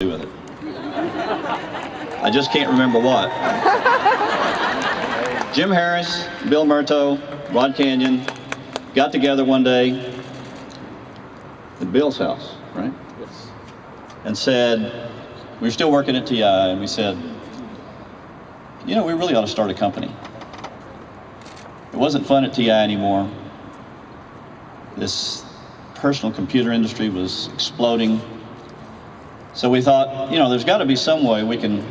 do with it. I just can't remember what. Jim Harris, Bill Murto, Rod Canion got together one day at Bill's house, right? Yes. And said, we were still working at TI, and we said, you know, we really ought to start a company. It wasn't fun at TI anymore. This personal computer industry was exploding. So we thought, you know, there's got to be some way we can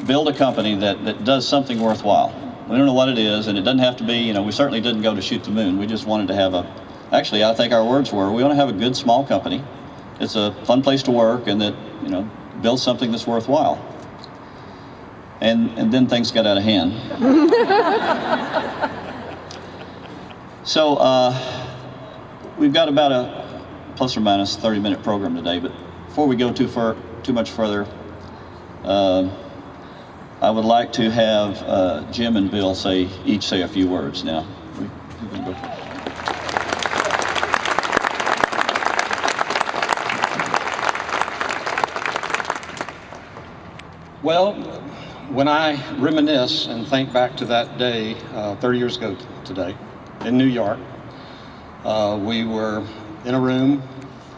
build a company that does something worthwhile. We don't know what it is, and it doesn't have to be, you know, we certainly didn't go to shoot the moon. We just wanted to have actually, I think our words were, we want to have a good small company. It's a fun place to work, and that, you know, build something that's worthwhile. And then things got out of hand. So we've got about a plus or minus 30-minute program today, but before we go too much further, I would like to have Jim and Bill each say a few words now. You can go first. Well, when I reminisce and think back to that day 30 years ago today in New York, we were in a room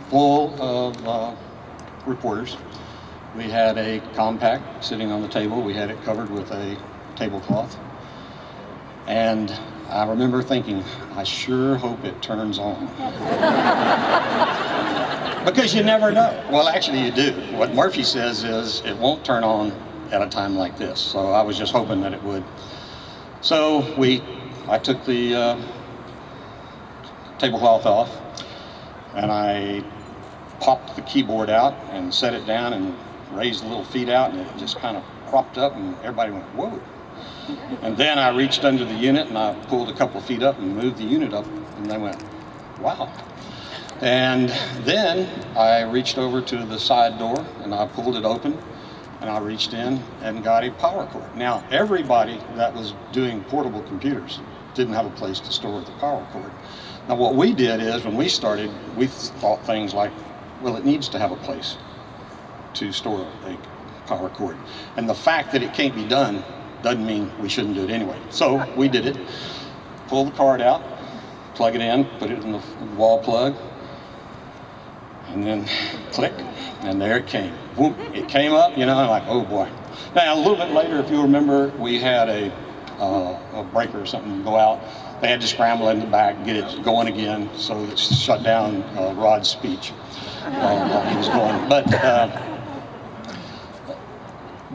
full of reporters. We had a Compaq sitting on the table. We had it covered with a tablecloth. And I remember thinking, I sure hope it turns on. Because you never know. Well, actually you do. What Murphy says is it won't turn on at a time like this. So I was just hoping that it would. So I took the tablecloth off, and I popped the keyboard out and set it down and raised the little feet out, and it just kind of propped up, and everybody went, whoa. And then I reached under the unit and I pulled a couple of feet up and moved the unit up, and they went, wow. And then I reached over to the side door and I pulled it open, and I reached in and got a power cord. Now, everybody that was doing portable computers didn't have a place to store the power cord. Now, what we did is, when we started, we thought things like, well, it needs to have a place to store a power cord. And the fact that it can't be done doesn't mean we shouldn't do it anyway. So we did it. Pull the card out, plug it in, put it in the wall plug, and then click, and there it came. Whoop, it came up, you know, I'm like, oh boy. Now, a little bit later, if you remember, we had a breaker or something go out. They had to scramble in the back, get it going again, so it shut down Rod's speech while he was going. But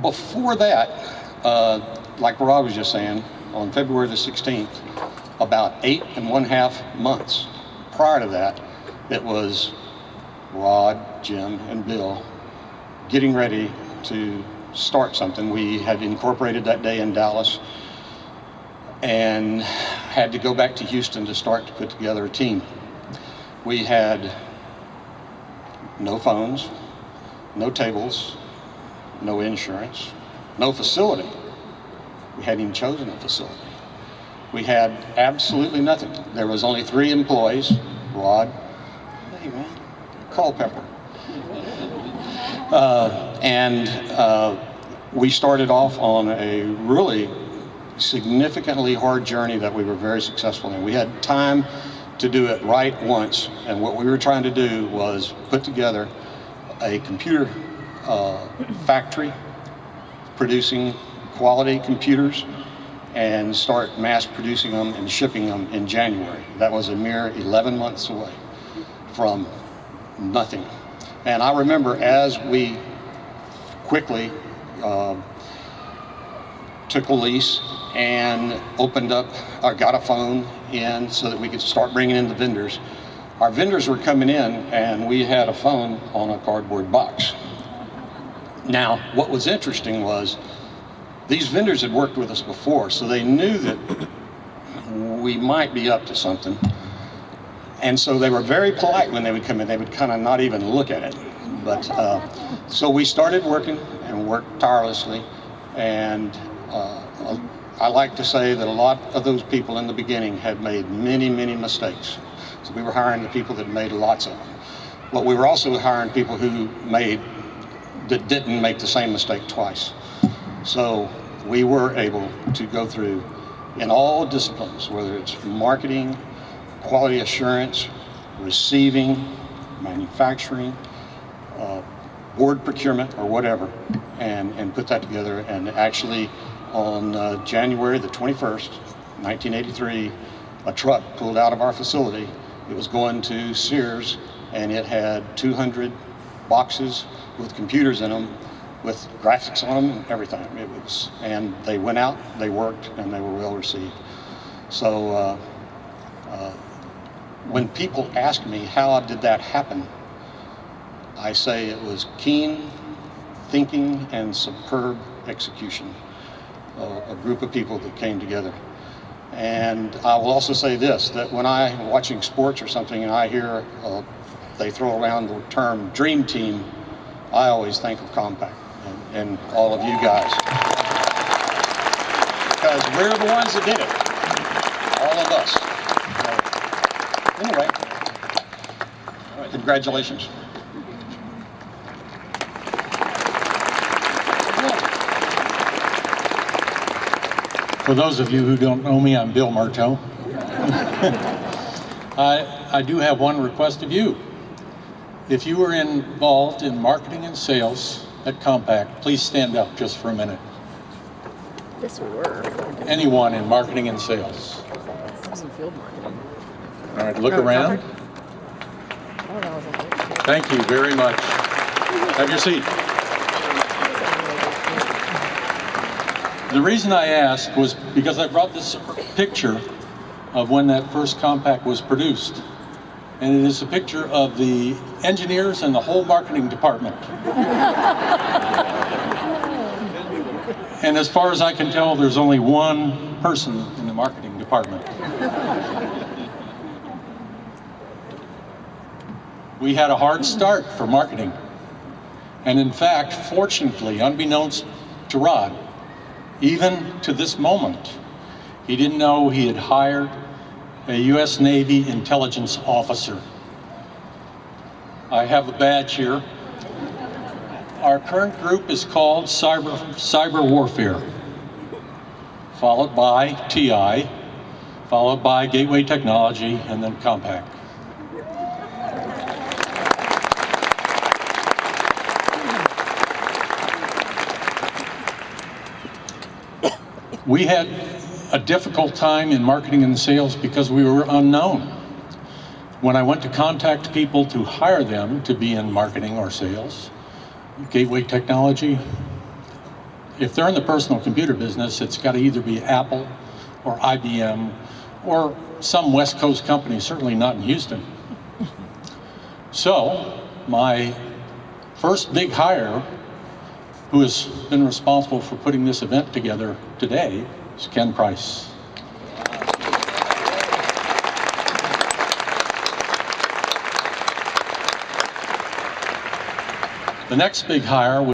before that, like Rod was just saying, on February the 16th, about 8.5 months prior to that, it was Rod, Jim, and Bill getting ready to start something. We had incorporated that day in Dallas and had to go back to Houston to start to put together a team. We had no phones, no tables, no insurance, no facility. We hadn't even chosen a facility. We had absolutely nothing. There was only 3 employees, Rod, hey man, Culpepper. We started off on a really significantly hard journey that we were very successful in. We had time to do it right once, and what we were trying to do was put together a computer factory producing quality computers and start mass producing them and shipping them in January. That was a mere 11 months away from nothing. And I remember as we quickly took a lease and opened up, or got a phone in so that we could start bringing in the vendors. Our vendors were coming in, and we had a phone on a cardboard box. Now, what was interesting was these vendors had worked with us before, so they knew that we might be up to something. And so they were very polite when they would come in. They would kind of not even look at it. But so we started working and worked tirelessly. And I like to say that a lot of those people in the beginning had made many, many mistakes. So we were hiring the people that made lots of them. But we were also hiring people who made that didn't make the same mistake twice. So we were able to go through in all disciplines, whether it's marketing, quality assurance, receiving, manufacturing, board procurement, or whatever, and put that together. And actually, on January the 21st, 1983, a truck pulled out of our facility. It was going to Sears, and it had 200 boxes with computers in them, with graphics on them, everything. And they went out, they worked, and they were well received. So when people ask me how did that happen, I say it was keen thinking and superb execution. A group of people that came together. And I will also say this, that when I'm watching sports or something and I hear they throw around the term dream team, I always think of Compaq and all of you guys. Because we're the ones that did it. All of us. Anyway, congratulations. For those of you who don't know me, I'm Bill Murto. I do have one request of you. If you were involved in marketing and sales at Compaq, please stand up just for a minute. Yes, we were. Anyone in marketing and sales? I was in field marketing. All right, look around. Oh, that was a great. Thank you very much. Have your seat. The reason I asked was because I brought this picture of when that first Compaq was produced. And it is a picture of the engineers and the whole marketing department. And as far as I can tell, there's only one person in the marketing department. We had a hard start for marketing. And in fact, fortunately, unbeknownst to Rod, even to this moment, he didn't know he had hired a U.S. Navy intelligence officer. I have a badge here. Our current group is called Cyber Warfare, followed by TI, followed by Gateway Technology, and then Compaq. We had a difficult time in marketing and sales because we were unknown. When I went to contact people to hire them to be in marketing or sales, Gateway Technology, if they're in the personal computer business, it's got to either be Apple or IBM or some West Coast company, certainly not in Houston. So my first big hire, who has been responsible for putting this event together today, is Ken Price. The next big hire